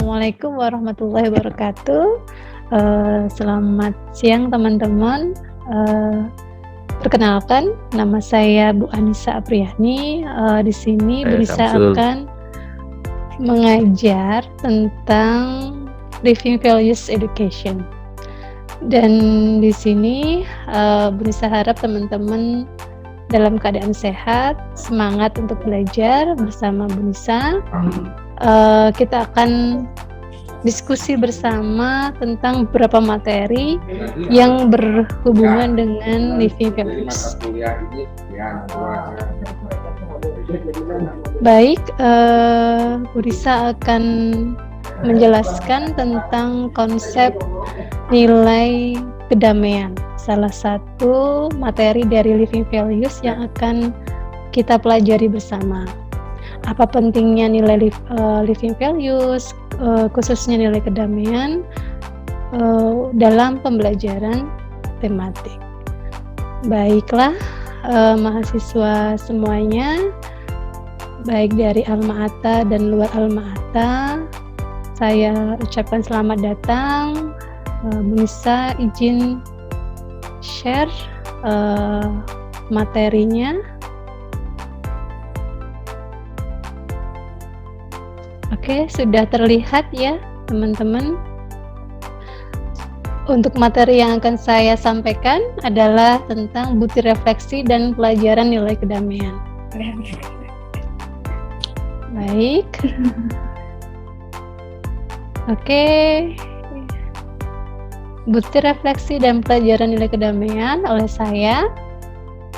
Assalamualaikum warahmatullahi wabarakatuh. Selamat siang teman-teman. Perkenalkan, nama saya Bu Anissa Apriyani. Di sini Bu Nisa Samsul. akan mengajar tentang Living Values Education. Dan di sini Bu Nisa harap teman-teman dalam keadaan sehat, semangat untuk belajar bersama Bu Nisa. Kita akan diskusi bersama tentang beberapa materi yang berhubungan dengan living values. Baik, Bu Risa akan menjelaskan tentang konsep nilai kedamaian, salah satu materi dari living values yang akan kita pelajari bersama. Apa pentingnya nilai living values, khususnya nilai kedamaian dalam pembelajaran tematik. Baiklah, mahasiswa semuanya, baik dari Alma Ata dan luar Alma Ata, saya ucapkan selamat datang. Bu Nisa izin share materinya. Oke, sudah terlihat ya teman-teman. Untuk materi yang akan saya sampaikan adalah tentang butir refleksi dan pelajaran nilai kedamaian. Baik. Oke. Butir refleksi dan pelajaran nilai kedamaian oleh saya,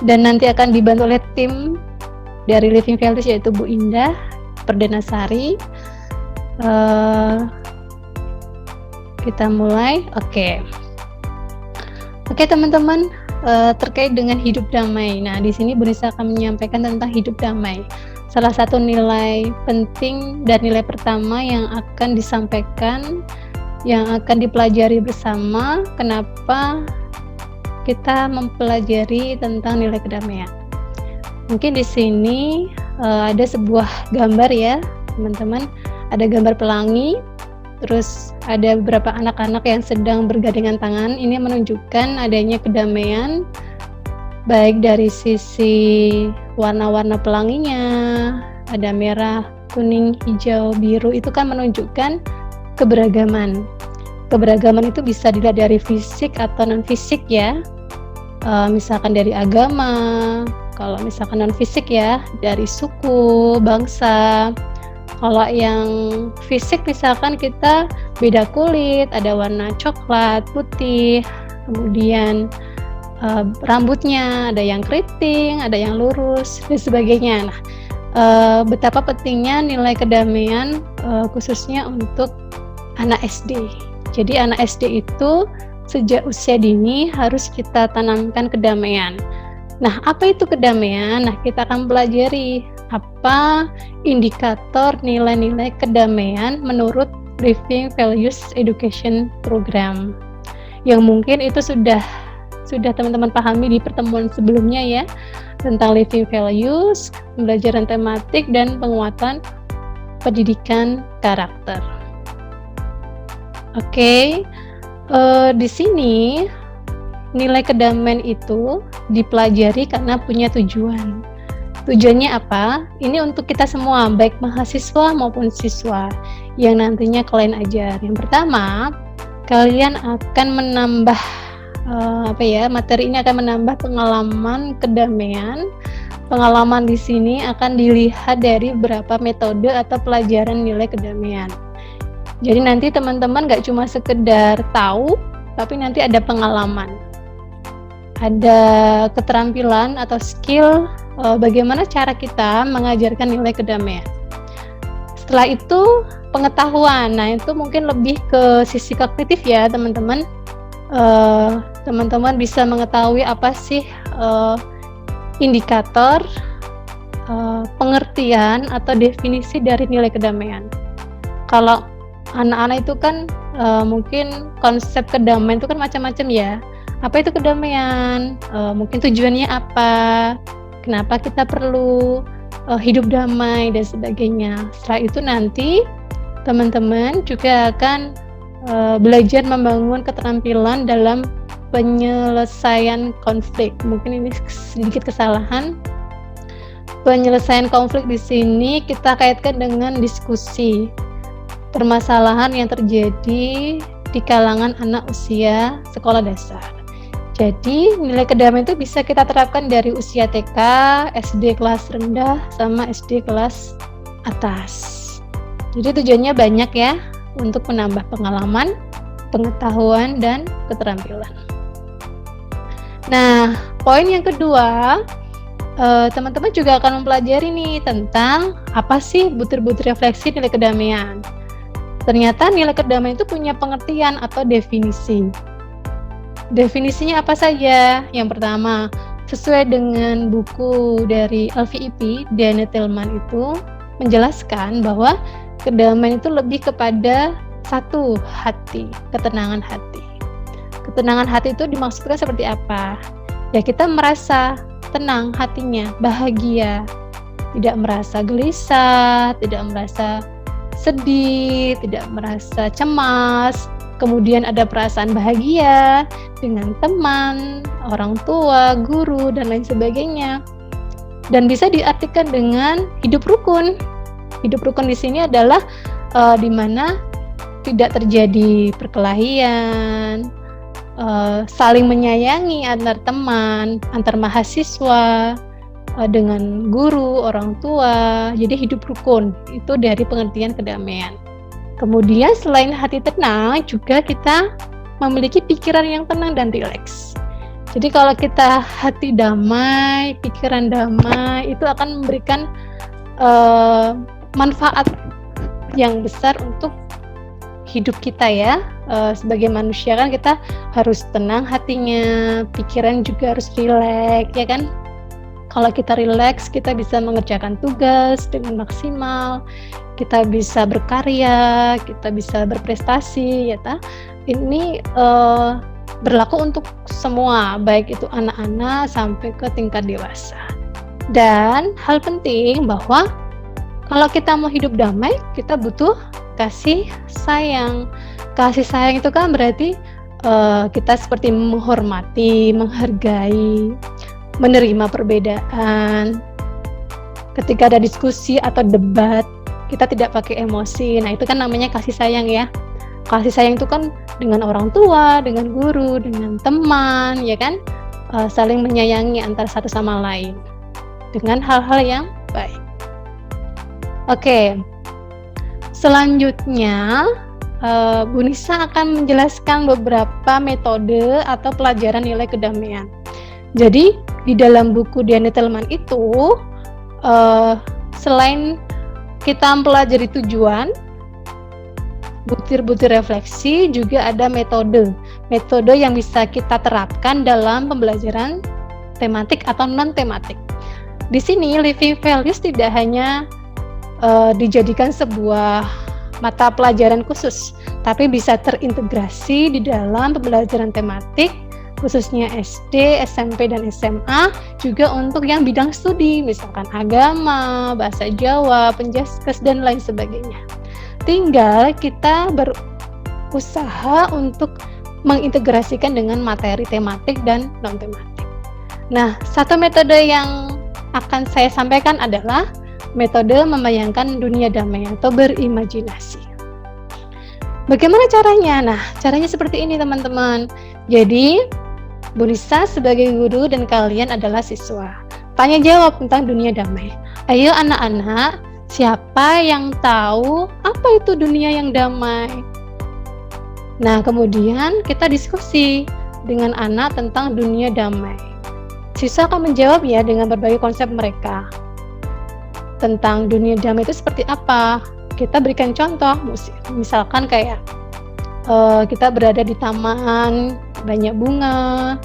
dan nanti akan dibantu oleh tim dari Living Values yaitu Bu Indah Perdanasari. Kita mulai. Oke teman-teman, terkait dengan hidup damai. Nah, di sini Bu Nisa akan menyampaikan tentang hidup damai. Salah satu nilai penting dan nilai pertama yang akan disampaikan, yang akan dipelajari bersama. Kenapa kita mempelajari tentang nilai kedamaian? Mungkin di sini ada sebuah gambar ya, teman-teman. Ada gambar pelangi, terus ada beberapa anak-anak yang sedang bergandengan tangan. Ini menunjukkan adanya kedamaian, baik dari sisi warna-warna pelanginya, ada merah, kuning, hijau, biru. Itu kan menunjukkan keberagaman. Keberagaman itu bisa dilihat dari fisik atau non-fisik ya. Misalkan dari agama, kalau misalkan non-fisik ya, dari suku, bangsa. Kalau yang fisik misalkan kita beda kulit, ada warna coklat, putih, kemudian rambutnya ada yang keriting, ada yang lurus, dan sebagainya. Nah, betapa pentingnya nilai kedamaian khususnya untuk anak SD. Jadi anak SD itu sejak usia dini harus kita tanamkan kedamaian. Nah, apa itu kedamaian? Nah, kita akan pelajari apa indikator nilai-nilai kedamaian menurut Living Values Education Program. Yang mungkin itu sudah teman-teman pahami di pertemuan sebelumnya ya, tentang Living Values, pembelajaran tematik, dan penguatan pendidikan karakter. Oke, di sini nilai kedamaian itu dipelajari karena punya tujuan. Tujuannya apa? Ini untuk kita semua, baik mahasiswa maupun siswa yang nantinya kalian ajar. Yang pertama, kalian akan menambah materi ini akan menambah pengalaman kedamaian. Pengalaman di sini akan dilihat dari beberapa metode atau pelajaran nilai kedamaian. Jadi nanti teman-teman gak cuma sekedar tahu, tapi nanti ada pengalaman, ada keterampilan atau skill bagaimana cara kita mengajarkan nilai kedamaian. Setelah itu pengetahuan. Nah, itu mungkin lebih ke sisi kognitif ya teman-teman. Teman-teman bisa mengetahui apa sih indikator pengertian atau definisi dari nilai kedamaian. Kalau anak-anak itu kan mungkin konsep kedamaian itu kan macam-macam ya. Apa itu kedamaian? Mungkin tujuannya apa? Kenapa kita perlu hidup damai dan sebagainya. Setelah itu nanti Teman-teman juga akan belajar membangun keterampilan dalam penyelesaian konflik. Mungkin ini sedikit kesalahan. Penyelesaian konflik di sini kita kaitkan dengan diskusi permasalahan yang terjadi di kalangan anak usia sekolah dasar. Jadi nilai kedamaian itu bisa kita terapkan dari usia TK, SD kelas rendah, sama SD kelas atas. Jadi tujuannya banyak ya, untuk menambah pengalaman, pengetahuan, dan keterampilan. Nah, poin yang kedua, teman-teman juga akan mempelajari nih tentang apa sih butir-butir refleksi nilai kedamaian. Ternyata nilai kedamaian itu punya pengertian atau definisi. Definisinya apa saja? Yang pertama, sesuai dengan buku dari LVEP, Diana Tillman itu menjelaskan bahwa kedamaian itu lebih kepada satu, hati, ketenangan hati. Ketenangan hati itu dimaksudkan seperti apa? Ya, kita merasa tenang hatinya, bahagia, tidak merasa gelisah, tidak merasa sedih, tidak merasa cemas. Kemudian ada perasaan bahagia dengan teman, orang tua, guru, dan lain sebagainya. Dan bisa diartikan dengan hidup rukun. Hidup rukun di sini adalah di mana tidak terjadi perkelahian, saling menyayangi antar teman, antar mahasiswa, dengan guru, orang tua. Jadi hidup rukun itu dari pengertian kedamaian. Kemudian selain hati tenang, juga kita memiliki pikiran yang tenang dan rileks. Jadi kalau kita hati damai, pikiran damai, itu akan memberikan manfaat yang besar untuk hidup kita ya. Sebagai manusia kan kita harus tenang hatinya, pikiran juga harus rileks ya kan. Kalau kita rileks, kita bisa mengerjakan tugas dengan maksimal, kita bisa berkarya, kita bisa berprestasi ya ta. Ini berlaku untuk semua, baik itu anak-anak sampai ke tingkat dewasa. Dan hal penting bahwa kalau kita mau hidup damai, kita butuh kasih sayang. Kasih sayang itu kan berarti kita seperti menghormati, menghargai, menerima perbedaan. Ketika ada diskusi atau debat, kita tidak pakai emosi. Nah, itu kan namanya kasih sayang ya. Kasih sayang itu kan dengan orang tua, dengan guru, dengan teman, ya kan? Saling menyayangi antara satu sama lain dengan hal-hal yang baik. Oke. Selanjutnya, Bu Nisa akan menjelaskan beberapa metode atau pelajaran nilai kedamaian. Jadi, di dalam buku Diana Tillman itu, selain kita mempelajari tujuan, butir-butir refleksi, juga ada metode yang bisa kita terapkan dalam pembelajaran tematik atau non-tematik. Di sini, living values tidak hanya dijadikan sebuah mata pelajaran khusus, tapi bisa terintegrasi di dalam pembelajaran tematik, khususnya SD, SMP, dan SMA, juga untuk yang bidang studi, misalkan agama, bahasa Jawa, penjaskes, dan lain sebagainya. Tinggal kita berusaha untuk mengintegrasikan dengan materi tematik dan non-tematik. Nah, satu metode yang akan saya sampaikan adalah metode membayangkan dunia damai atau berimajinasi. Bagaimana caranya? Nah, caranya seperti ini teman-teman. Jadi, Bu Nisa sebagai guru dan kalian adalah siswa. Tanya jawab tentang dunia damai. Ayo anak-anak, siapa yang tahu apa itu dunia yang damai? Nah, kemudian kita diskusi dengan anak tentang dunia damai. Siswa akan menjawab ya dengan berbagai konsep mereka. Tentang dunia damai itu seperti apa? Kita berikan contoh, misalkan kayak kita berada di taman, banyak bunga,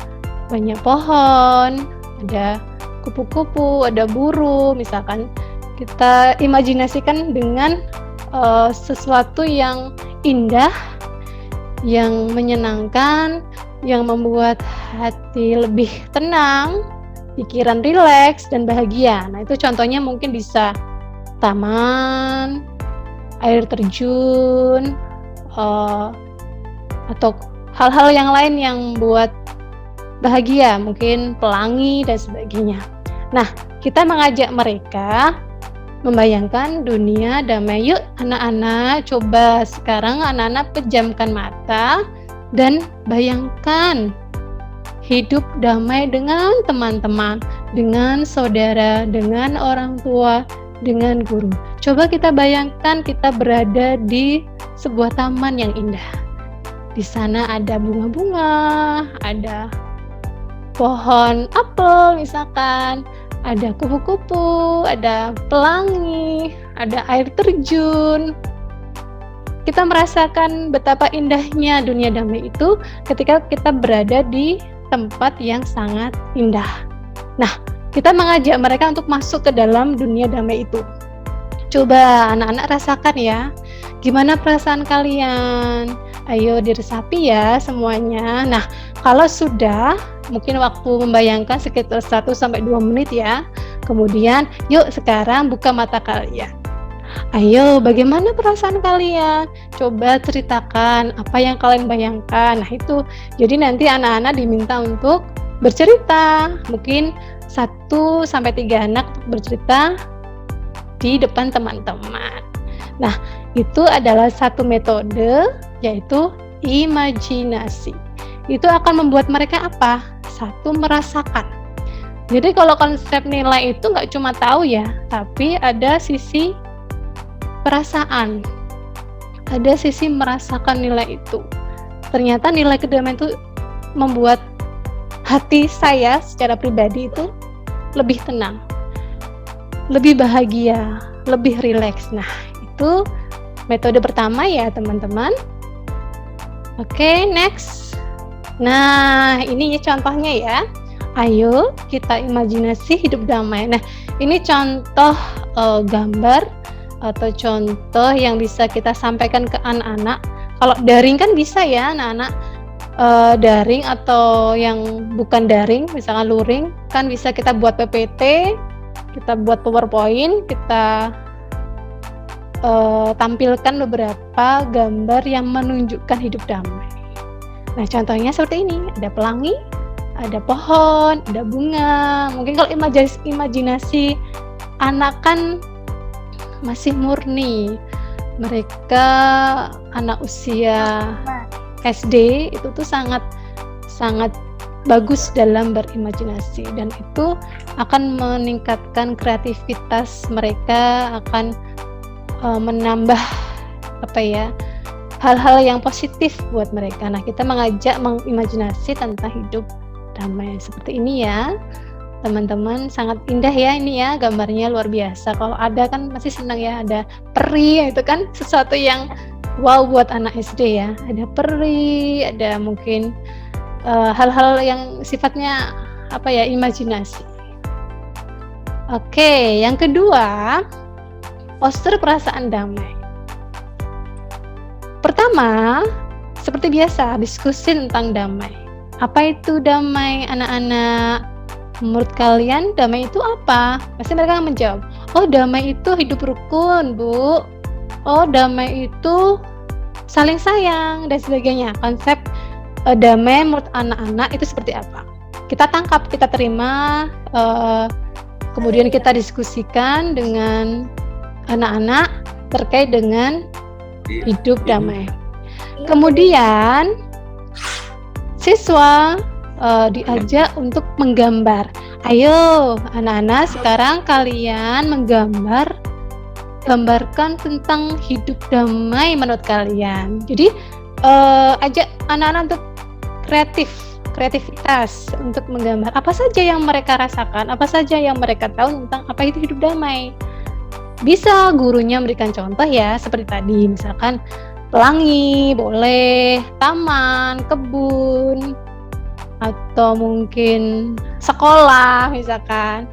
banyak pohon, ada kupu-kupu, ada burung, misalkan kita imajinasikan dengan sesuatu yang indah, yang menyenangkan, yang membuat hati lebih tenang, pikiran rileks dan bahagia. Nah, itu contohnya mungkin bisa taman, air terjun, atau hal-hal yang lain yang buat bahagia, mungkin pelangi dan sebagainya. Nah, kita mengajak mereka membayangkan dunia damai. Yuk anak-anak, coba sekarang anak-anak pejamkan mata dan bayangkan hidup damai dengan teman-teman, dengan saudara, dengan orang tua, dengan guru. Coba kita bayangkan kita berada di sebuah taman yang indah. Di sana ada bunga-bunga, ada pohon apel misalkan, ada kupu-kupu, ada pelangi, ada air terjun. Kita merasakan betapa indahnya dunia damai itu ketika kita berada di tempat yang sangat indah. Nah, kita mengajak mereka untuk masuk ke dalam dunia damai itu. Coba anak-anak rasakan ya, gimana perasaan kalian? Ayo diresapi ya semuanya. Nah, kalau sudah, mungkin waktu membayangkan sekitar 1-2 menit ya. Kemudian, yuk sekarang buka mata kalian. Ayo, bagaimana perasaan kalian? Coba ceritakan apa yang kalian bayangkan. Nah, itu. Jadi nanti anak-anak diminta untuk bercerita. Mungkin 1-3 anak bercerita di depan teman-teman. Nah, itu adalah satu metode, yaitu imajinasi. Itu akan membuat mereka apa? Satu, merasakan. Jadi kalau konsep nilai itu nggak cuma tahu ya, tapi ada sisi perasaan. Ada sisi merasakan nilai itu. Ternyata nilai kedamaian itu membuat hati saya secara pribadi itu lebih tenang, lebih bahagia, lebih rileks. Nah, itu metode pertama ya teman-teman. Oke, next. Nah, ini contohnya ya. Ayo kita imajinasi hidup damai. Nah, ini contoh gambar atau contoh yang bisa kita sampaikan ke anak-anak. Kalau daring kan bisa ya anak-anak, daring atau yang bukan daring, misalnya luring, kan bisa kita buat PPT, kita buat PowerPoint, kita tampilkan beberapa gambar yang menunjukkan hidup damai. Nah, contohnya seperti ini, ada pelangi, ada pohon, ada bunga. Mungkin kalau imajinasi anak kan masih murni, mereka anak usia SD itu tuh sangat bagus dalam berimajinasi, dan itu akan meningkatkan kreativitas mereka, akan menambah hal-hal yang positif buat mereka. Nah, kita mengajak mengimajinasi tentang hidup damai seperti ini ya teman-teman. Sangat indah ya ini ya, gambarnya luar biasa. Kalau ada kan masih senang ya, ada peri, itu kan sesuatu yang wow buat anak SD ya. Ada peri, ada mungkin hal-hal yang sifatnya imajinasi. Oke, yang kedua, postur perasaan damai. Pertama, seperti biasa, diskusi tentang damai. Apa itu damai, anak-anak? Menurut kalian, damai itu apa? Pasti mereka akan menjawab, oh damai itu hidup rukun, Bu. Oh damai itu saling sayang, dan sebagainya. Konsep damai menurut anak-anak itu seperti apa? Kita tangkap, kita terima, kemudian kita diskusikan dengan anak-anak terkait dengan hidup damai. Kemudian siswa diajak untuk menggambar. Ayo anak-anak, sekarang kalian gambarkan tentang hidup damai menurut kalian. Jadi ajak anak-anak untuk kreativitas untuk menggambar apa saja yang mereka rasakan, apa saja yang mereka tahu tentang apa itu hidup damai. Bisa gurunya memberikan contoh ya, seperti tadi misalkan pelangi, boleh taman, kebun, atau mungkin sekolah misalkan,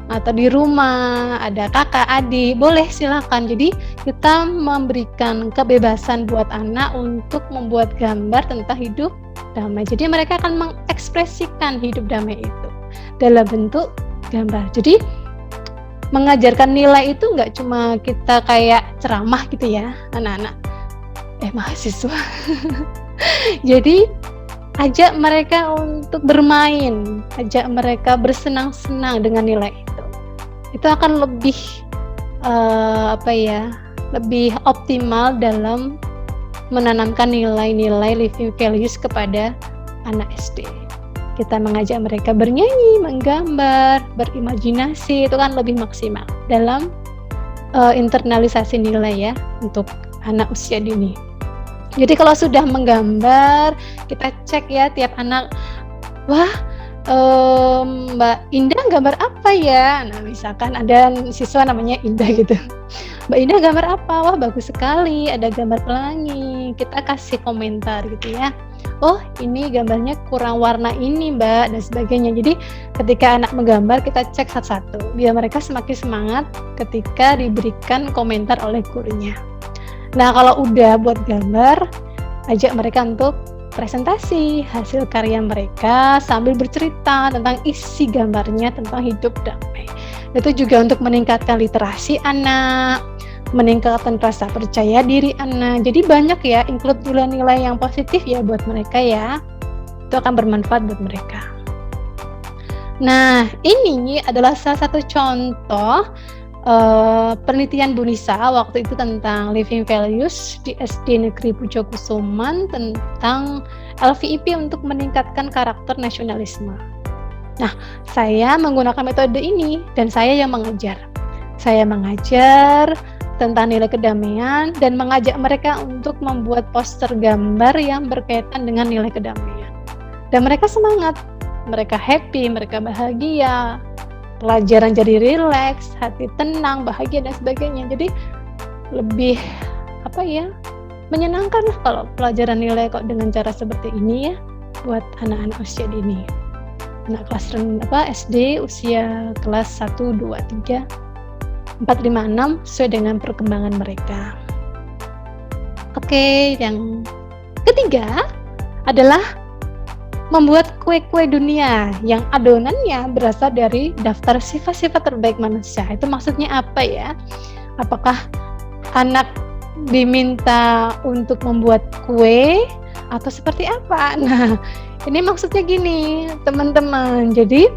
atau di rumah ada kakak, adik, boleh silakan. Jadi kita memberikan kebebasan buat anak untuk membuat gambar tentang hidup damai. Jadi mereka akan mengekspresikan hidup damai itu dalam bentuk gambar. Jadi mengajarkan nilai itu nggak cuma kita kayak ceramah gitu ya, anak-anak mahasiswa. Jadi ajak mereka untuk bermain, ajak mereka bersenang-senang dengan nilai itu. Itu akan lebih lebih optimal dalam menanamkan nilai-nilai living values kepada anak SD. Kita mengajak mereka bernyanyi, menggambar, berimajinasi, itu kan lebih maksimal dalam internalisasi nilai ya untuk anak usia dini. Jadi kalau sudah menggambar, kita cek ya tiap anak, wah Mbak Indah gambar apa ya? Nah misalkan ada siswa namanya Indah gitu, Mbak Indah gambar apa? Wah bagus sekali, ada gambar pelangi. Kita kasih komentar gitu ya. Oh ini gambarnya kurang warna ini Mbak, dan sebagainya. Jadi ketika anak menggambar kita cek satu-satu biar mereka semakin semangat ketika diberikan komentar oleh gurunya. Nah kalau udah buat gambar, ajak mereka untuk presentasi hasil karya mereka sambil bercerita tentang isi gambarnya tentang hidup damai. Itu juga untuk meningkatkan literasi anak, meningkatkan rasa percaya diri anak. Jadi banyak ya include nilai-nilai yang positif ya buat mereka ya. Itu akan bermanfaat buat mereka. Nah, ini adalah salah satu contoh penelitian Bu Nisa waktu itu tentang living values di SD Negeri Pujokusuman tentang LVIP untuk meningkatkan karakter nasionalisme. Nah, saya menggunakan metode ini dan saya yang mengajar. Saya mengajar tentang nilai kedamaian dan mengajak mereka untuk membuat poster gambar yang berkaitan dengan nilai kedamaian. Dan mereka semangat, mereka happy, mereka bahagia. Pelajaran jadi rileks, hati tenang, bahagia dan sebagainya. Jadi lebih menyenangkan lah kalau pelajaran nilai kok dengan cara seperti ini ya buat anak-anak usia dini. Anak kelas SD usia kelas 1, 2, 3, 4, 5, 6 sesuai dengan perkembangan mereka. Oke, yang ketiga adalah membuat kue-kue dunia yang adonannya berasal dari daftar sifat-sifat terbaik manusia. Itu maksudnya apa ya? Apakah anak diminta untuk membuat kue atau seperti apa? Nah, ini maksudnya gini, teman-teman. Jadi,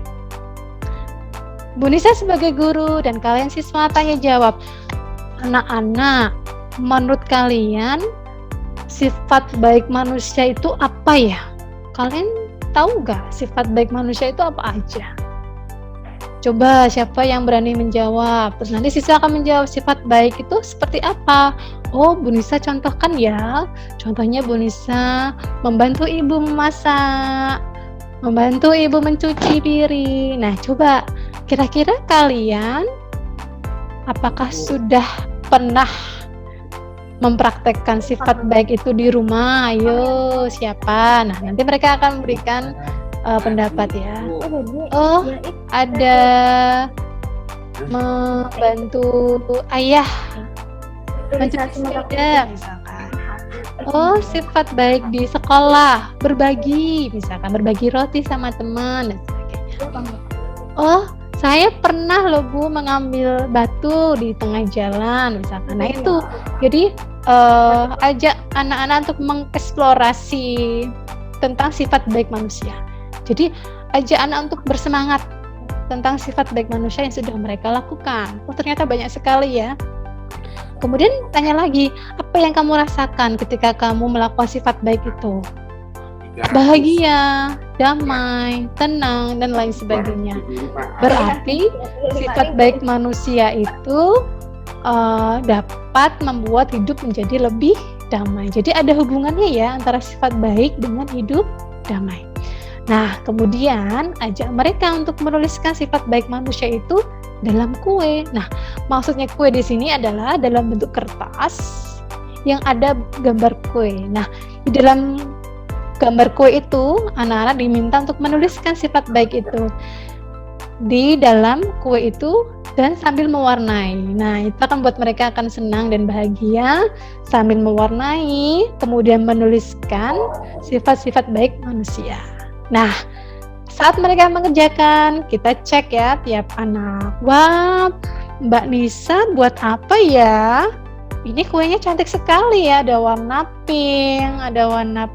Bu Nisa sebagai guru dan kalian siswa tanya jawab. Anak-anak, menurut kalian sifat baik manusia itu apa ya? Kalian tahu gak sifat baik manusia itu apa aja? Coba siapa yang berani menjawab. Terus nanti siswa akan menjawab sifat baik itu seperti apa. Oh Bu Nisa contohkan ya. Contohnya Bu Nisa membantu ibu memasak, membantu ibu mencuci piring. Nah coba kira-kira kalian apakah sudah pernah mempraktekkan sifat baik itu di rumah? Ayo siapa? Nah nanti mereka akan memberikan pendapat ya. Oh ada membantu ayah mencuci sepeda misalkan. Oh sifat baik di sekolah berbagi, misalkan berbagi roti sama teman dan sebagainya. Oh saya pernah loh Bu mengambil batu di tengah jalan misalkan. Nah itu jadi ajak anak-anak untuk mengeksplorasi tentang sifat baik manusia. Jadi ajak anak untuk bersemangat tentang sifat baik manusia yang sudah mereka lakukan. Oh ternyata banyak sekali ya. Kemudian tanya lagi, apa yang kamu rasakan ketika kamu melakukan sifat baik itu? Bahagia, damai, tenang, dan lain sebagainya. Berarti sifat baik manusia itu dapat membuat hidup menjadi lebih damai. Jadi ada hubungannya ya antara sifat baik dengan hidup damai. Nah, kemudian ajak mereka untuk menuliskan sifat baik manusia itu dalam kue. Nah, maksudnya kue di sini adalah dalam bentuk kertas yang ada gambar kue. Nah, di dalam gambar kue itu anak-anak diminta untuk menuliskan sifat baik itu di dalam kue itu dan sambil mewarnai. Nah, itu akan buat mereka akan senang dan bahagia sambil mewarnai, kemudian menuliskan sifat-sifat baik manusia. Nah, saat mereka mengerjakan, kita cek ya tiap anak. Wah, Mbak Nisa buat apa ya? Ini kuenya cantik sekali ya, ada warna pink, ada warna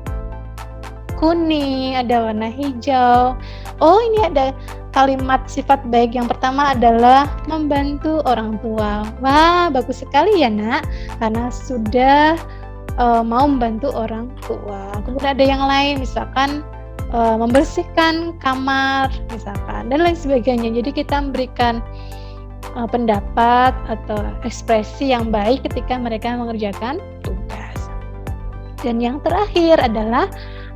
kuning, ada warna hijau. Oh, ini ada kalimat sifat baik yang pertama adalah membantu orang tua. Wah, bagus sekali ya nak, karena sudah mau membantu orang tua. Kemudian ada yang lain, misalkan membersihkan kamar, misalkan, dan lain sebagainya. Jadi kita memberikan pendapat atau ekspresi yang baik ketika mereka mengerjakan tugas. Dan yang terakhir adalah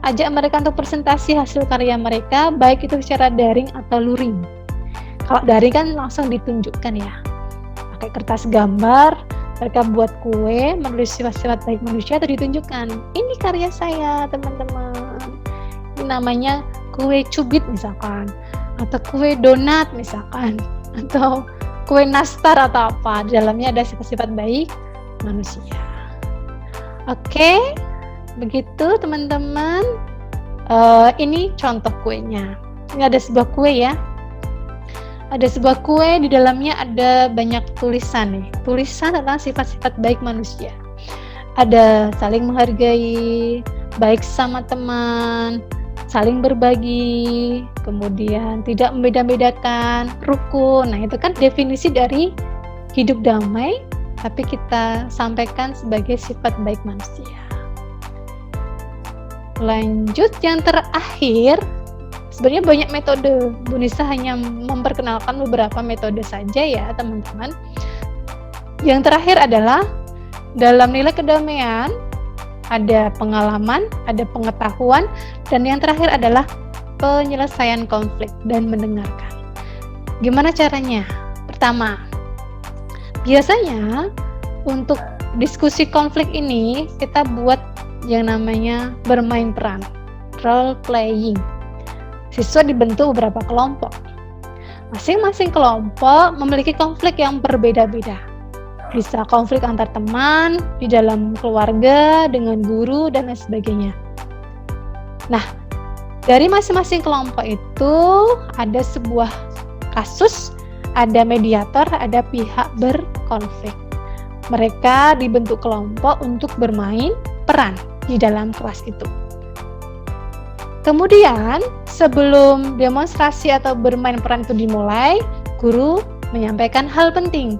ajak mereka untuk presentasi hasil karya mereka, baik itu secara daring atau luring. Kalau daring kan langsung ditunjukkan ya, pakai kertas gambar, mereka buat kue, menulis sifat-sifat baik manusia, atau ditunjukkan, ini karya saya teman-teman, ini namanya kue cubit misalkan, atau kue donat misalkan, atau kue nastar atau apa, di dalamnya ada sifat-sifat baik manusia. Oke, begitu teman-teman. Ini contoh kuenya. Ini ada sebuah kue ya. Ada sebuah kue, di dalamnya ada banyak tulisan nih. Tulisan tentang sifat-sifat baik manusia. Ada saling menghargai, baik sama teman, saling berbagi, kemudian tidak membeda-bedakan, rukun. Nah, itu kan definisi dari hidup damai, tapi kita sampaikan sebagai sifat baik manusia. Lanjut yang terakhir, sebenarnya banyak metode. Bu Nisa hanya memperkenalkan beberapa metode saja ya, teman-teman. Yang terakhir adalah dalam nilai kedamaian ada pengalaman, ada pengetahuan, dan yang terakhir adalah penyelesaian konflik dan mendengarkan. Gimana caranya? Pertama, biasanya untuk diskusi konflik ini kita buat yang namanya bermain peran, role playing. Siswa dibentuk beberapa kelompok. Masing-masing kelompok memiliki konflik yang berbeda-beda. Bisa konflik antar teman, di dalam keluarga, dengan guru, dan lain sebagainya. Nah, dari masing-masing kelompok itu ada sebuah kasus, ada mediator, ada pihak berkonflik. Mereka dibentuk kelompok untuk bermain peran di dalam kelas itu. Kemudian, sebelum demonstrasi atau bermain peran itu dimulai, guru menyampaikan hal penting,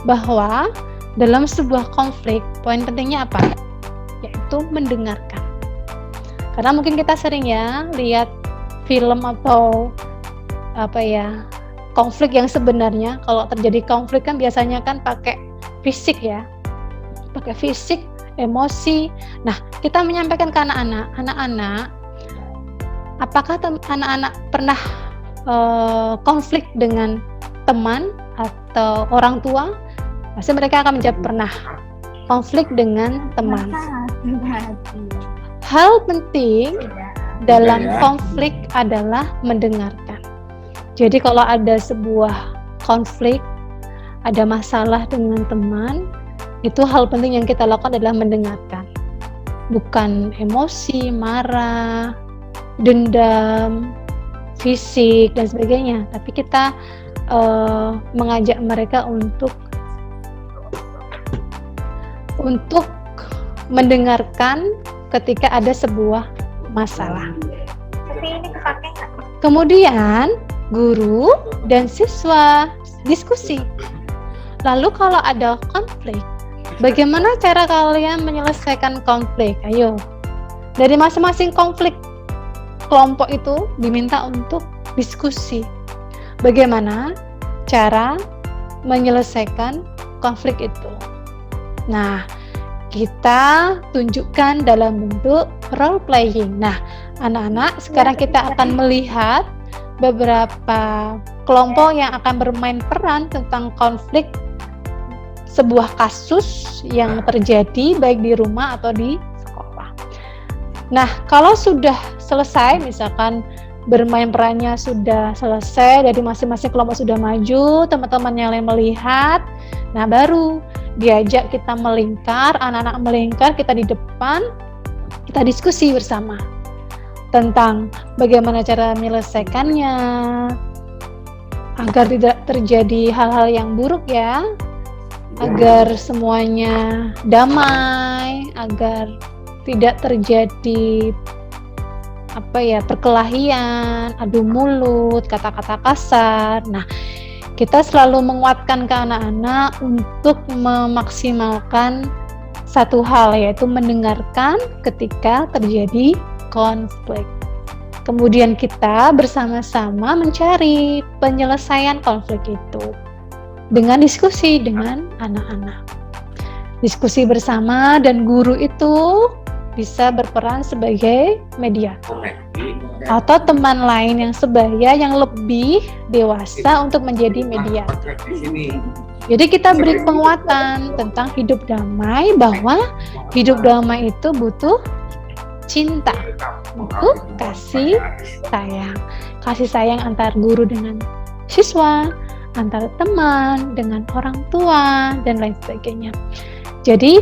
bahwa dalam sebuah konflik, poin pentingnya apa? Yaitu mendengarkan. Karena mungkin kita sering ya lihat film atau konflik yang sebenarnya. Kalau terjadi konflik kan biasanya kan pakai fisik ya, pakai fisik, emosi. Nah, kita menyampaikan ke anak-anak, apakah anak-anak pernah konflik dengan teman atau orang tua? Pasti mereka akan menjawab pernah. Konflik dengan teman. Hal penting dalam konflik adalah mendengarkan. Jadi kalau ada sebuah konflik, ada masalah dengan teman, itu hal penting yang kita lakukan adalah mendengarkan. Bukan emosi, marah, dendam, fisik, dan sebagainya. Tapi kita mengajak mereka untuk mendengarkan ketika ada sebuah masalah. Kemudian guru dan siswa diskusi. Lalu kalau ada konflik, bagaimana cara kalian menyelesaikan konflik? Ayo, dari masing-masing konflik kelompok itu diminta untuk diskusi. Bagaimana cara menyelesaikan konflik itu? Nah, kita tunjukkan dalam bentuk role playing. Nah, anak-anak, sekarang kita akan melihat beberapa kelompok yang akan bermain peran tentang konflik sebuah kasus yang terjadi baik di rumah atau di sekolah. Nah, kalau sudah selesai, misalkan bermain perannya sudah selesai, dari masing-masing kelompok sudah maju, teman-teman yang lain melihat, nah baru diajak kita melingkar, anak-anak melingkar, kita di depan, kita diskusi bersama tentang bagaimana cara menyelesaikannya, agar tidak terjadi hal-hal yang buruk ya, agar semuanya damai, agar tidak terjadi perkelahian, adu mulut, kata-kata kasar. Nah, kita selalu menguatkan ke anak-anak untuk memaksimalkan satu hal, yaitu mendengarkan ketika terjadi konflik. Kemudian kita bersama-sama mencari penyelesaian konflik itu dengan diskusi dengan anak-anak. Diskusi bersama dan guru itu bisa berperan sebagai mediator atau teman lain yang sebaya yang lebih dewasa untuk menjadi mediator. Jadi kita beri penguatan tentang hidup damai, bahwa hidup damai itu butuh cinta, butuh kasih sayang antar guru dengan siswa, antar teman dengan orang tua, dan lain sebagainya. Jadi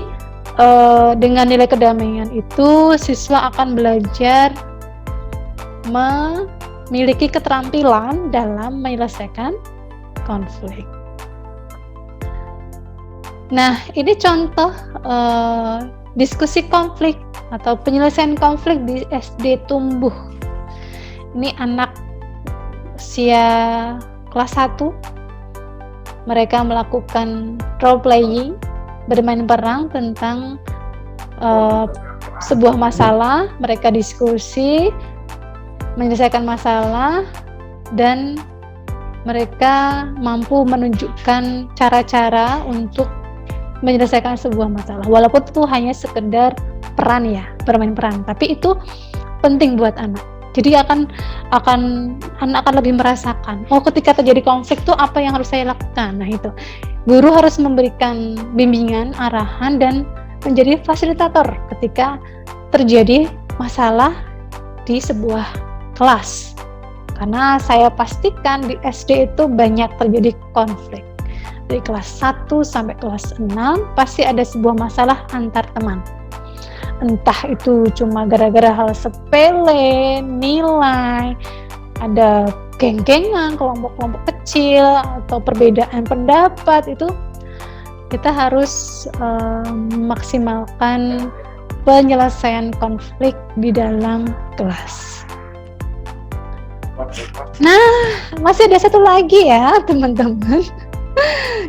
dengan nilai kedamaian itu siswa akan belajar memiliki keterampilan dalam menyelesaikan konflik. Nah, ini contoh diskusi konflik atau penyelesaian konflik di SD Tumbuh. Ini anak usia kelas 1. Mereka melakukan role playing, bermain peran tentang sebuah masalah. Mereka diskusi, menyelesaikan masalah, dan mereka mampu menunjukkan cara-cara untuk menyelesaikan sebuah masalah, walaupun itu hanya sekedar peran ya, bermain peran, tapi itu penting buat anak. Jadi anak akan lebih merasakan, oh ketika terjadi konflik itu apa yang harus saya lakukan. Nah itu, guru harus memberikan bimbingan, arahan, dan menjadi fasilitator ketika terjadi masalah di sebuah kelas. Karena saya pastikan di SD itu banyak terjadi konflik. Dari kelas 1 sampai kelas 6 pasti ada sebuah masalah antar teman. Entah itu cuma gara-gara hal sepele, nilai, ada geng-gengan, kelompok-kelompok kecil, atau perbedaan pendapat. Itu kita harus memaksimalkan penyelesaian konflik di dalam kelas. Nah, masih ada satu lagi ya teman-teman.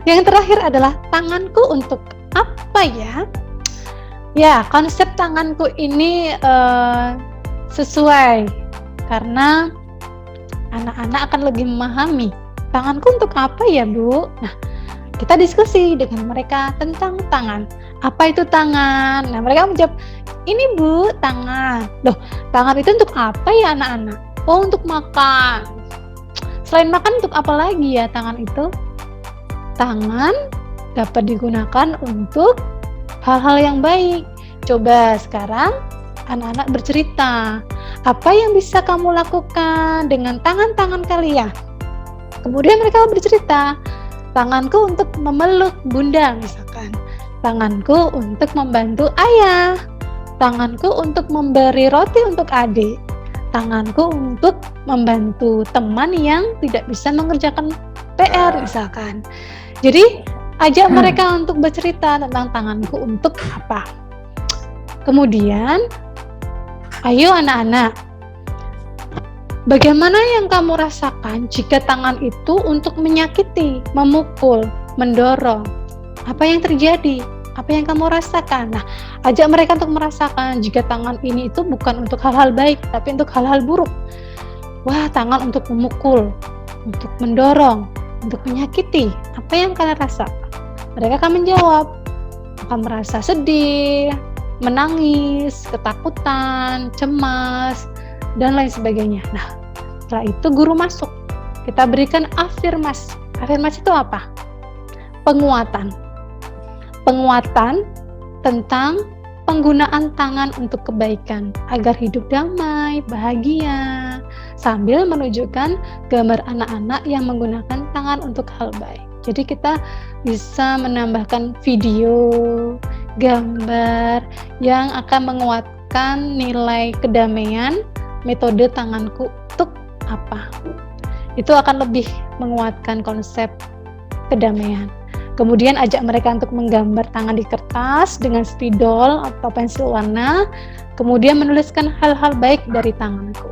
Yang terakhir adalah tanganku untuk apa ya? Ya, konsep tanganku ini sesuai karena anak-anak akan lebih memahami tanganku untuk apa ya, Bu? Nah, kita diskusi dengan mereka tentang tangan. Apa itu tangan? Nah, mereka menjawab, ini Bu, tangan. Loh, tangan itu untuk apa ya anak-anak? Oh, untuk makan. Selain makan, untuk apa lagi ya tangan itu? Tangan dapat digunakan untuk hal-hal yang baik. Coba sekarang anak-anak bercerita, apa yang bisa kamu lakukan dengan tangan-tangan kalian? Kemudian mereka bercerita, tanganku untuk memeluk bunda misalkan, tanganku untuk membantu ayah, tanganku untuk memberi roti untuk adik, tanganku untuk membantu teman yang tidak bisa mengerjakan PR misalkan. Jadi ajak mereka untuk bercerita tentang tanganku untuk apa. Kemudian, ayo anak-anak, bagaimana yang kamu rasakan jika tangan itu untuk menyakiti, memukul, mendorong? Apa yang terjadi? Apa yang kamu rasakan? Nah, ajak mereka untuk merasakan jika tangan ini itu bukan untuk hal-hal baik, tapi untuk hal-hal buruk. Wah, tangan untuk memukul, untuk mendorong, untuk menyakiti. Apa yang kalian rasakan? Mereka akan menjawab, akan merasa sedih, menangis, ketakutan, cemas, dan lain sebagainya. Nah, setelah itu guru masuk. Kita berikan afirmasi. Afirmasi itu apa? Penguatan. Penguatan tentang penggunaan tangan untuk kebaikan agar hidup damai, bahagia, sambil menunjukkan gambar anak-anak yang menggunakan tangan untuk hal baik. Jadi kita bisa menambahkan video, gambar yang akan menguatkan nilai kedamaian metode tanganku untuk apa. Itu akan lebih menguatkan konsep kedamaian. Kemudian ajak mereka untuk menggambar tangan di kertas dengan spidol atau pensil warna, kemudian menuliskan hal-hal baik dari tanganku.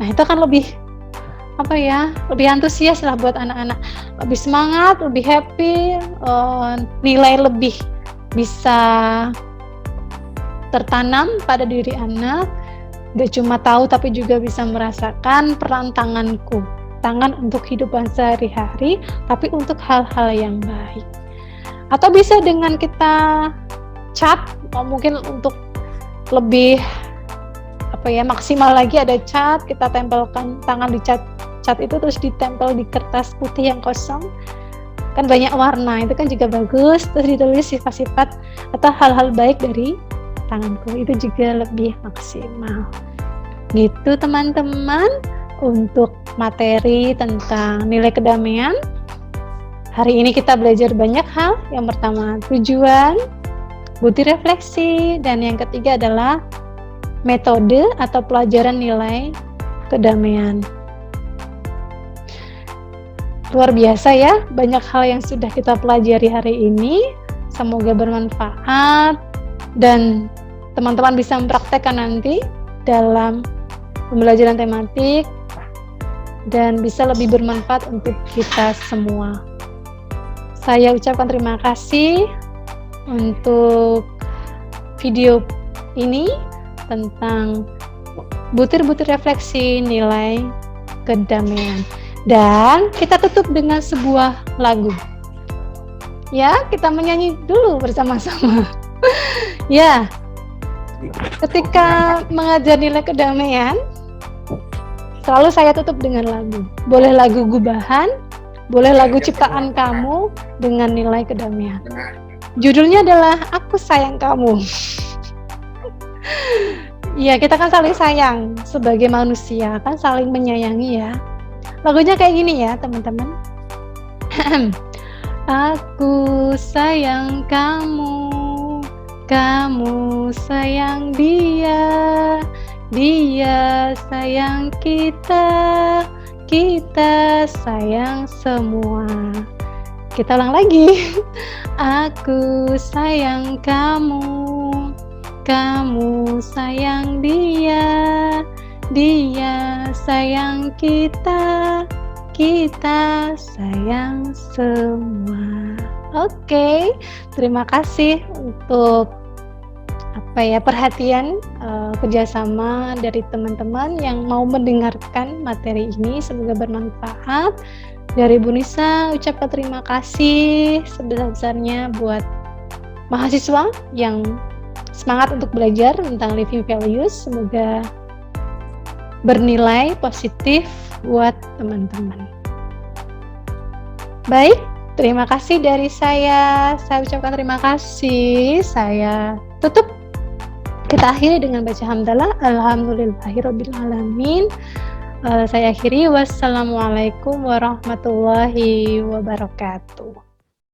Nah, itu akan lebih lebih antusias lah buat anak-anak, lebih semangat, lebih happy, nilai lebih bisa tertanam pada diri anak, gak cuma tahu tapi juga bisa merasakan peran tanganku, tangan untuk kehidupan sehari-hari, tapi untuk hal-hal yang baik. Atau bisa dengan kita cat, mungkin untuk lebih maksimal lagi, ada cat, kita tempelkan tangan di cat itu terus ditempel di kertas putih yang kosong, kan banyak warna, itu kan juga bagus, terus ditulis sifat-sifat atau hal-hal baik dari tanganku, itu juga lebih maksimal. Gitu teman-teman, untuk materi tentang nilai kedamaian. Hari ini kita belajar banyak hal. Yang pertama tujuan, butir refleksi, dan yang ketiga adalah metode atau pelajaran nilai kedamaian. Luar biasa ya, banyak hal yang sudah kita pelajari hari ini. Semoga bermanfaat dan teman-teman bisa mempraktekkan nanti dalam pembelajaran tematik dan bisa lebih bermanfaat untuk kita semua. Saya ucapkan terima kasih untuk video ini tentang butir-butir refleksi nilai kedamaian. Dan kita tutup dengan sebuah lagu. Ya, kita menyanyi dulu bersama-sama. Ya, ketika mengajar nilai kedamaian, selalu saya tutup dengan lagu. Boleh lagu gubahan, boleh lagu ciptaan kamu dengan nilai kedamaian. Judulnya adalah Aku Sayang Kamu. Ya, kita kan saling sayang sebagai manusia, kan saling menyayangi ya. Lagunya kayak gini ya teman-teman. Aku sayang kamu, kamu sayang dia, dia sayang kita, kita sayang semua. Kita ulang lagi. Aku sayang kamu, kamu sayang dia, dia sayang kita, kita sayang semua. Oke, terima kasih untuk perhatian kerjasama dari teman-teman yang mau mendengarkan materi ini. Semoga bermanfaat. Dari Bu Nisa ucapkan terima kasih sebesar-besarnya buat mahasiswa yang semangat untuk belajar tentang living values. Semoga bernilai positif buat teman-teman. Baik, terima kasih dari saya. Saya ucapkan terima kasih. Saya tutup. Kita akhiri dengan baca hamdalah. Alhamdulillahirabbil alamin. Saya akhiri. Wassalamualaikum warahmatullahi wabarakatuh.